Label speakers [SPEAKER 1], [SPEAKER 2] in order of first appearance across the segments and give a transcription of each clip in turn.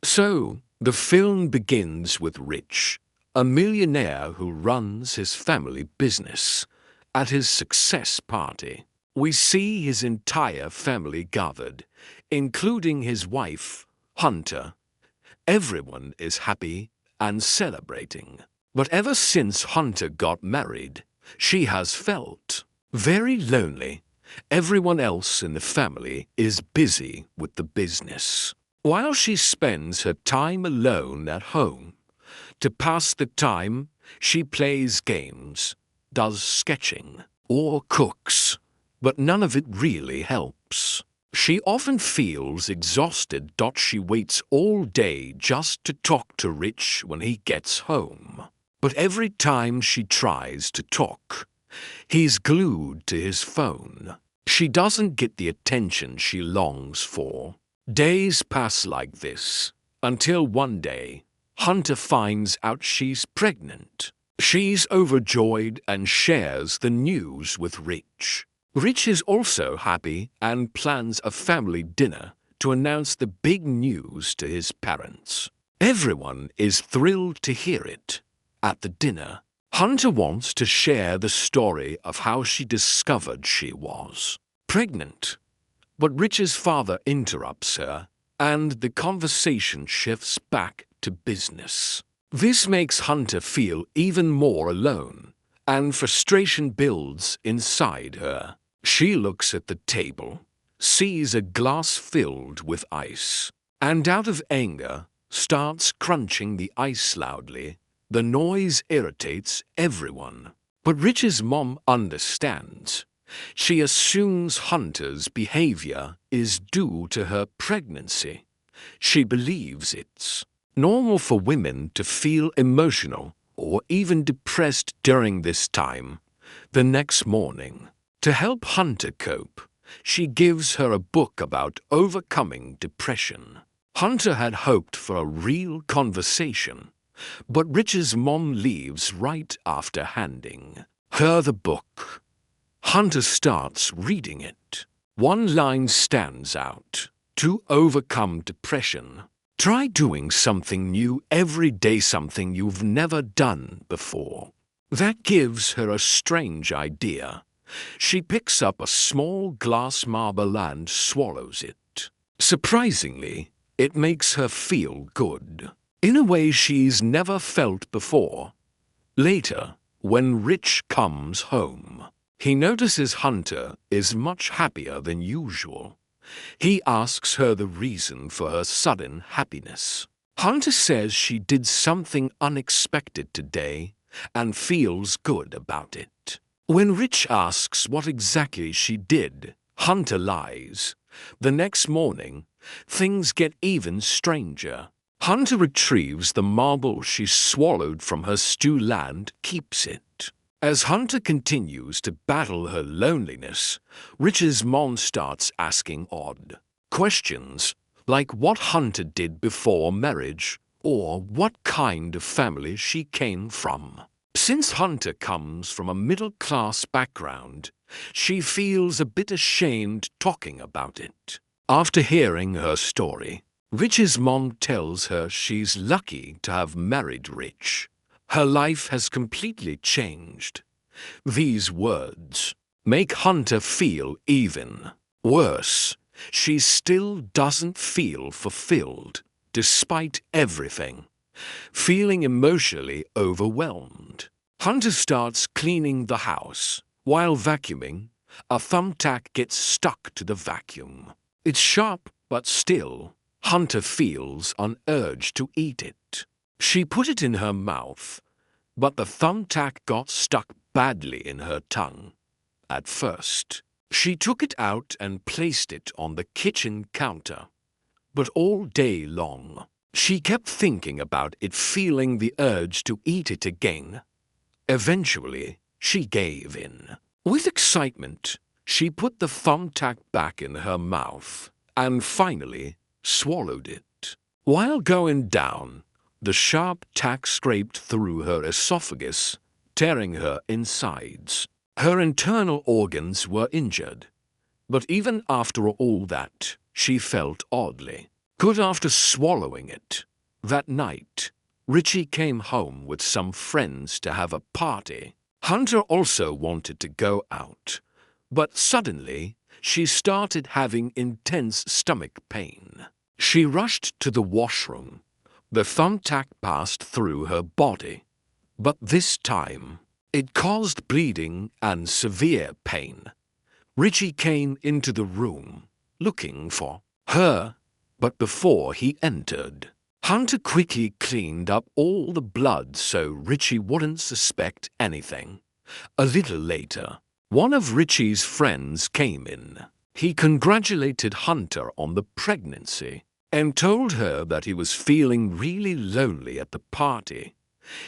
[SPEAKER 1] So, the film begins with Rich, a millionaire who runs his family business. At his success party, we see his entire family gathered, including his wife, Hunter. Everyone is happy and celebrating. But ever since Hunter got married, she has felt very lonely. Everyone else in the family is busy with the business, while she spends her time alone at home. To pass the time, she plays games, does sketching, or cooks, but none of it really helps. She often feels exhausted. She waits all day just to talk to Rich when he gets home. But every time she tries to talk, he's glued to his phone. She doesn't get the attention she longs for. Days pass like this, until one day, Hunter finds out she's pregnant. She's overjoyed and shares the news with Rich. Rich is also happy and plans a family dinner to announce the big news to his parents. Everyone is thrilled to hear it. At the dinner, Hunter wants to share the story of how she discovered she was pregnant. But Rich's father interrupts her, and the conversation shifts back to business. This makes Hunter feel even more alone, and frustration builds inside her. She looks at the table, sees a glass filled with ice, and out of anger, starts crunching the ice loudly. The noise irritates everyone. But Rich's mom understands. She assumes Hunter's behavior is due to her pregnancy. She believes it's normal for women to feel emotional or even depressed during this time. The next morning, to help Hunter cope, she gives her a book about overcoming depression. Hunter had hoped for a real conversation, but Rich's mom leaves right after handing her the book. Hunter starts reading it. One line stands out. To overcome depression, try doing something new every day, something you've never done before. That gives her a strange idea. She picks up a small glass marble and swallows it. Surprisingly, it makes her feel good, in a way she's never felt before. Later, when Rich comes home, he notices Hunter is much happier than usual. He asks her the reason for her sudden happiness. Hunter says she did something unexpected today and feels good about it. When Rich asks what exactly she did, Hunter lies. The next morning, things get even stranger. Hunter retrieves the marble she swallowed from her stew and keeps it. As Hunter continues to battle her loneliness, Rich's mom starts asking odd questions, like what Hunter did before marriage, or what kind of family she came from. Since Hunter comes from a middle-class background, she feels a bit ashamed talking about it. After hearing her story, Rich's mom tells her she's lucky to have married Rich. Her life has completely changed. These words make Hunter feel even worse. She still doesn't feel fulfilled, despite everything, feeling emotionally overwhelmed. Hunter starts cleaning the house. While vacuuming, a thumbtack gets stuck to the vacuum. It's sharp, but still, Hunter feels an urge to eat it. She put it in her mouth, but the thumbtack got stuck badly in her tongue. At first, she took it out and placed it on the kitchen counter. But all day long, she kept thinking about it, feeling the urge to eat it again. Eventually, she gave in. With excitement, she put the thumbtack back in her mouth and finally swallowed it. While going down, the sharp tack scraped through her esophagus, tearing her insides. Her internal organs were injured. But even after all that, she felt oddly Good after swallowing it. That night, Richie came home with some friends to have a party. Hunter also wanted to go out, but suddenly she started having intense stomach pain. She rushed to the washroom. The thumbtack passed through her body, but this time it caused bleeding and severe pain. Richie came into the room looking for her, but before he entered, Hunter quickly cleaned up all the blood so Richie wouldn't suspect anything. A little later, one of Richie's friends came in. He congratulated Hunter on the pregnancy and told her that he was feeling really lonely at the party.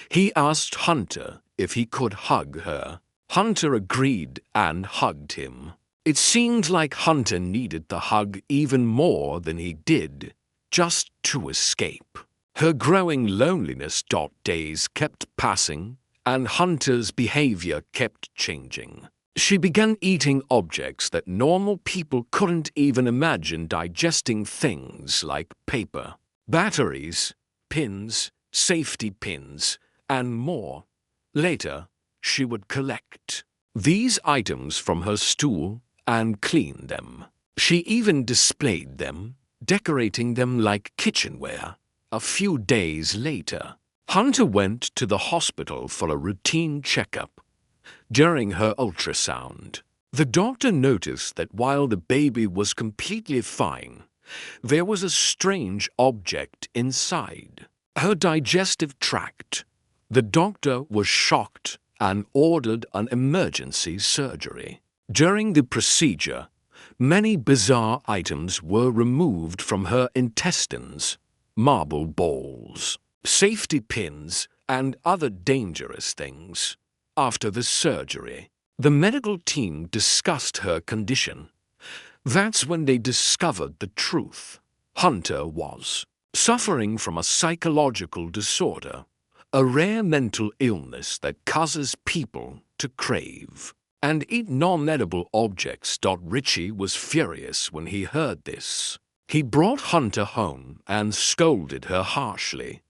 [SPEAKER 1] He asked Hunter if he could hug her. Hunter agreed and hugged him. It seemed like Hunter needed the hug even more than he did, just to escape. Her growing loneliness. Days kept passing, and Hunter's behavior kept changing. She began eating objects that normal people couldn't even imagine, digesting things like paper, batteries, pins, safety pins, and more. Later, she would collect these items from her stool and clean them. She even displayed them, decorating them like kitchenware. A few days later, Hunter went to the hospital for a routine checkup. During her ultrasound, the doctor noticed that while the baby was completely fine, there was a strange object inside her digestive tract. The doctor was shocked and ordered an emergency surgery. During the procedure, many bizarre items were removed from her intestines: marble balls, safety pins, and other dangerous things. After the surgery, the medical team discussed her condition. That's when they discovered the truth. Hunter was suffering from a psychological disorder, a rare mental illness that causes people to crave and eat non-edible objects. Richie was furious when he heard this. He brought Hunter home and scolded her harshly.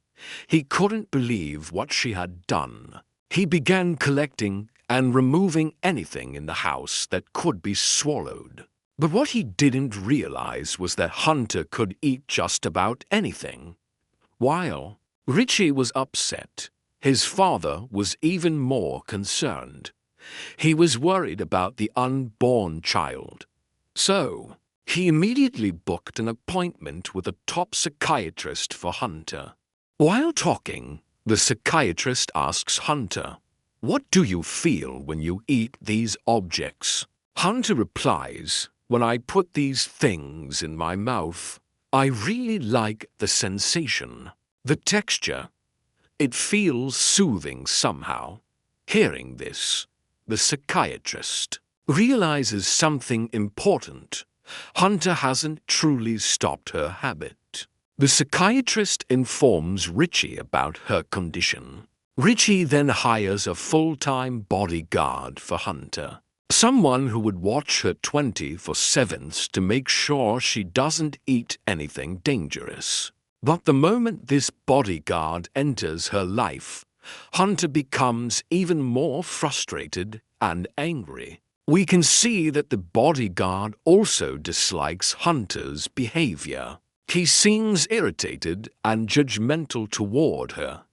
[SPEAKER 1] He couldn't believe what she had done. He began collecting and removing anything in the house that could be swallowed. But what he didn't realize was that Hunter could eat just about anything. While Richie was upset, his father was even more concerned. He was worried about the unborn child. So, he immediately booked an appointment with a top psychiatrist for Hunter. While talking, the psychiatrist asks Hunter, "What do you feel when you eat these objects?" Hunter replies, "When I put these things in my mouth, I really like the sensation, the texture. It feels soothing somehow." Hearing this, the psychiatrist realizes something important. Hunter hasn't truly stopped her habit. The psychiatrist informs Richie about her condition. Richie then hires a full-time bodyguard for Hunter, someone who would watch her 24/7 to make sure she doesn't eat anything dangerous. But the moment this bodyguard enters her life, Hunter becomes even more frustrated and angry. We can see that the bodyguard also dislikes Hunter's behavior. He seems irritated and judgmental toward her.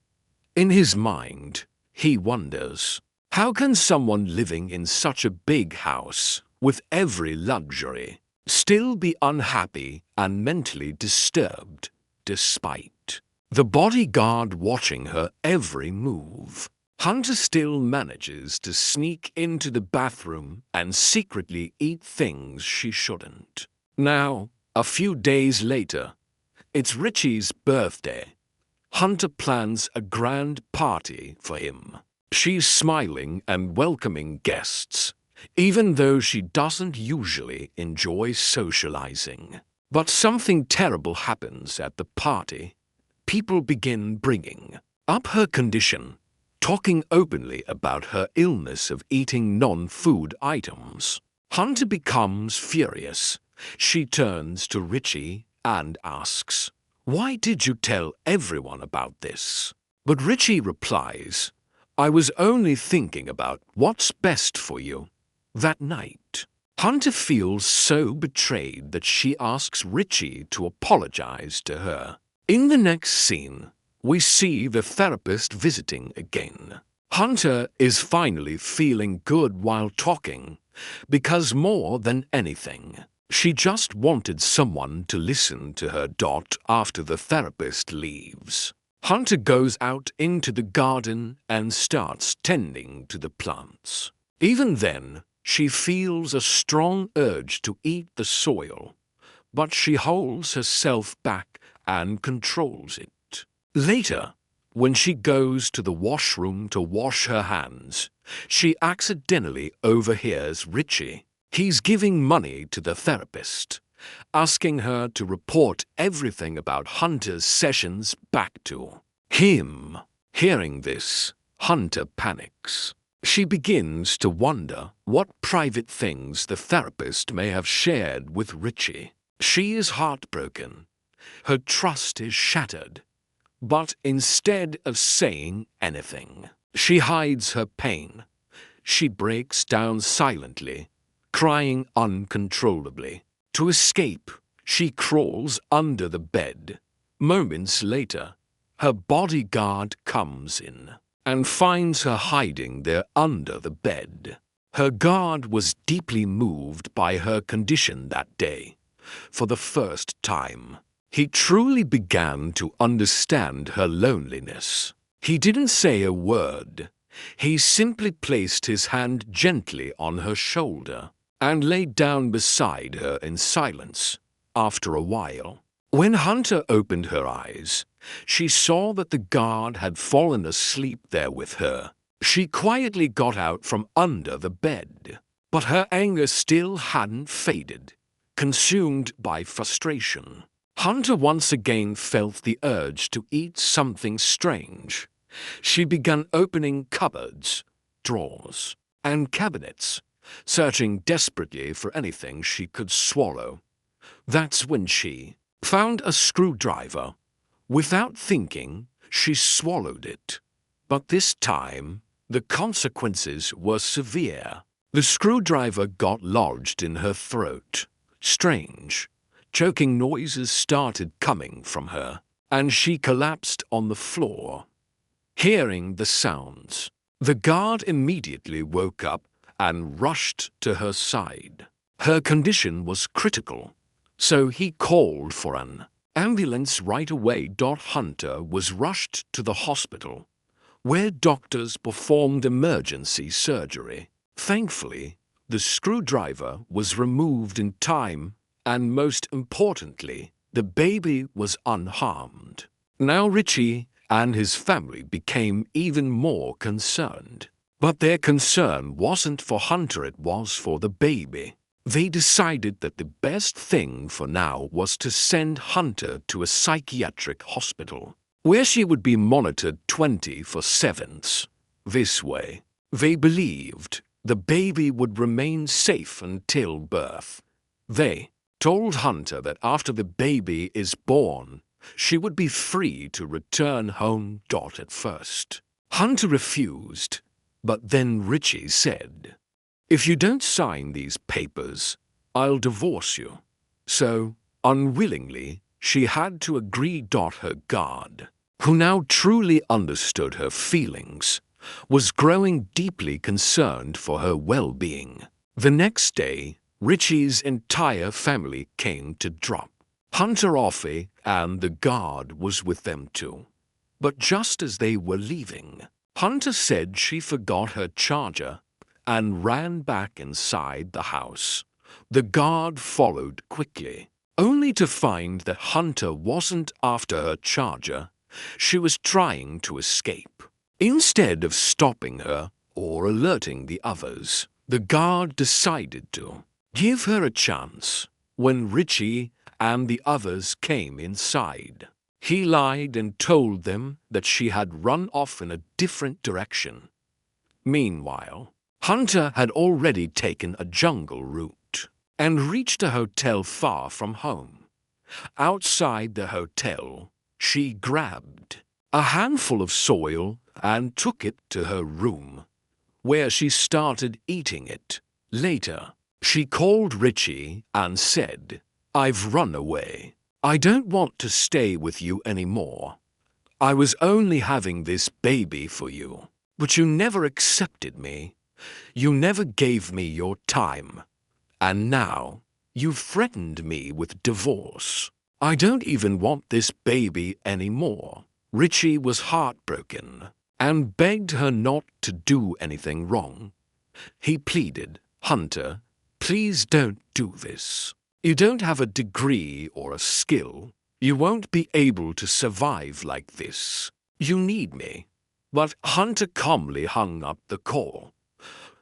[SPEAKER 1] In his mind, he wonders, how can someone living in such a big house with every luxury still be unhappy and mentally disturbed, despite the bodyguard watching her every move? Hunter still manages to sneak into the bathroom and secretly eat things she shouldn't. Now, a few days later, it's Richie's birthday. Hunter plans a grand party for him. She's smiling and welcoming guests, even though she doesn't usually enjoy socializing. But something terrible happens at the party. People begin bringing up her condition, talking openly about her illness of eating non-food items. Hunter becomes furious. She turns to Richie and asks, "Why did you tell everyone about this?" But Richie replies, "I was only thinking about what's best for you." That night, Hunter feels so betrayed that she asks Richie to apologize to her. In the next scene, we see the therapist visiting again. Hunter is finally feeling good while talking, because more than anything, she just wanted someone to listen to her. After the therapist leaves, Hunter goes out into the garden and starts tending to the plants. Even then, she feels a strong urge to eat the soil, but she holds herself back and controls it. Later, when she goes to the washroom to wash her hands, she accidentally overhears Richie. He's giving money to the therapist, asking her to report everything about Hunter's sessions back to him. Hearing this, Hunter panics. She begins to wonder what private things the therapist may have shared with Richie. She is heartbroken. Her trust is shattered. But instead of saying anything, she hides her pain. She breaks down silently, crying uncontrollably. To escape, she crawls under the bed. Moments later, her bodyguard comes in and finds her hiding there under the bed. Her guard was deeply moved by her condition that day. For the first time, he truly began to understand her loneliness. He didn't say a word. He simply placed his hand gently on her shoulder and lay down beside her in silence. After a while, when Hunter opened her eyes, she saw that the guard had fallen asleep there with her. She quietly got out from under the bed, but her anger still hadn't faded, consumed by frustration. Hunter once again felt the urge to eat something strange. She began opening cupboards, drawers, and cabinets, searching desperately for anything she could swallow. That's when she found a screwdriver. Without thinking, she swallowed it. But this time, the consequences were severe. The screwdriver got lodged in her throat. Strange, choking noises started coming from her, and she collapsed on the floor. Hearing the sounds, the guard immediately woke up and rushed to her side. Her condition was critical, so he called for an ambulance right away. Hunter was rushed to the hospital, where doctors performed emergency surgery. Thankfully, the screwdriver was removed in time, and most importantly, the baby was unharmed. Now Richie and his family became even more concerned. But their concern wasn't for Hunter, it was for the baby. They decided that the best thing for now was to send Hunter to a psychiatric hospital, where she would be monitored 24/7. This way, they believed the baby would remain safe until birth. They told Hunter that after the baby is born, she would be free to return home. At first, Hunter refused, but then Richie said, "If you don't sign these papers, I'll divorce you." So, unwillingly, she had to agree. Her guard, who now truly understood her feelings, was growing deeply concerned for her well-being. The next day, Richie's entire family came to drop Hunter off, and the guard was with them too. But just as they were leaving, Hunter said she forgot her charger and ran back inside the house. The guard followed quickly, only to find that Hunter wasn't after her charger. She was trying to escape. Instead of stopping her or alerting the others, the guard decided to give her a chance. When Richie and the others came inside, he lied and told them that she had run off in a different direction. Meanwhile, Hunter had already taken a jungle route and reached a hotel far from home. Outside the hotel, she grabbed a handful of soil and took it to her room, where she started eating it. Later, she called Richie and said, "I've run away. I don't want to stay with you anymore. I was only having this baby for you, but you never accepted me. You never gave me your time. And now, you've threatened me with divorce. I don't even want this baby anymore." Richie was heartbroken and begged her not to do anything wrong. He pleaded, "Hunter, please don't do this. You don't have a degree or a skill. You won't be able to survive like this. You need me." But Hunter calmly hung up the call.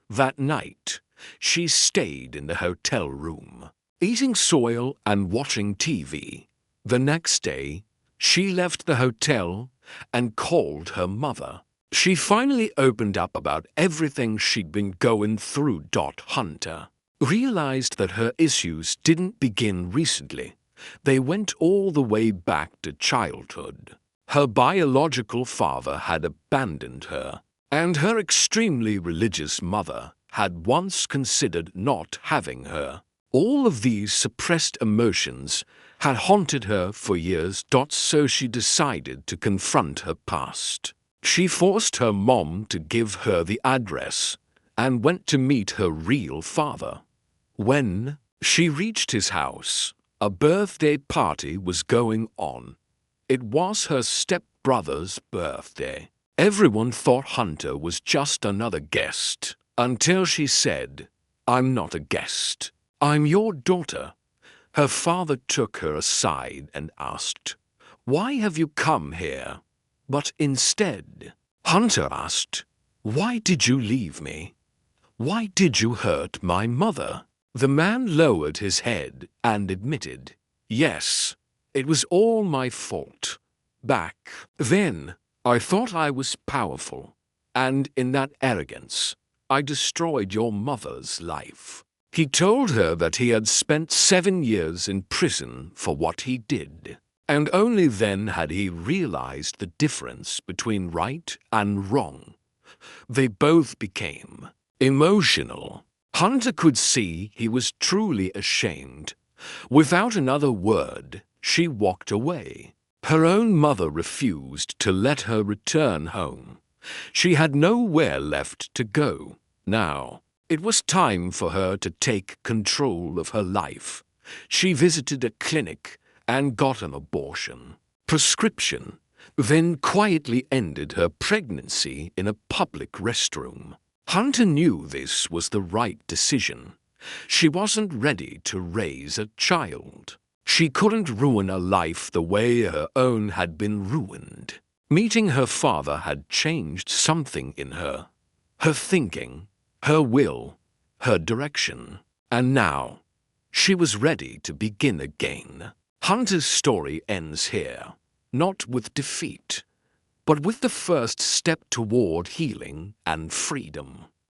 [SPEAKER 1] That night, she stayed in the hotel room, eating soil and watching TV. The next day, she left the hotel and called her mother. She finally opened up about everything she'd been going through. Hunter realized that her issues didn't begin recently. They went all the way back to childhood. Her biological father had abandoned her, and her extremely religious mother had once considered not having her. All of these suppressed emotions had haunted her for years. So she decided to confront her past. She forced her mom to give her the address and went to meet her real father. When she reached his house, a birthday party was going on. It was her stepbrother's birthday. Everyone thought Hunter was just another guest, until she said, "I'm not a guest. I'm your daughter." Her father took her aside and asked, "Why have you come here?" But instead, Hunter asked, "Why did you leave me? Why did you hurt my mother?" The man lowered his head and admitted, "Yes, it was all my fault. Back then, I thought I was powerful, and in that arrogance, I destroyed your mother's life." He told her that he had spent 7 years in prison for what he did, and only then had he realized the difference between right and wrong. They both became emotional. Hunter could see he was truly ashamed. Without another word, she walked away. Her own mother refused to let her return home. She had nowhere left to go. Now, it was time for her to take control of her life. She visited a clinic and got an abortion prescription, then quietly ended her pregnancy in a public restroom. Hunter knew this was the right decision. She wasn't ready to raise a child. She couldn't ruin a life the way her own had been ruined. Meeting her father had changed something in her. Her thinking, her will, her direction. And now, she was ready to begin again. Hunter's story ends here, not with defeat, but with the first step toward healing and freedom.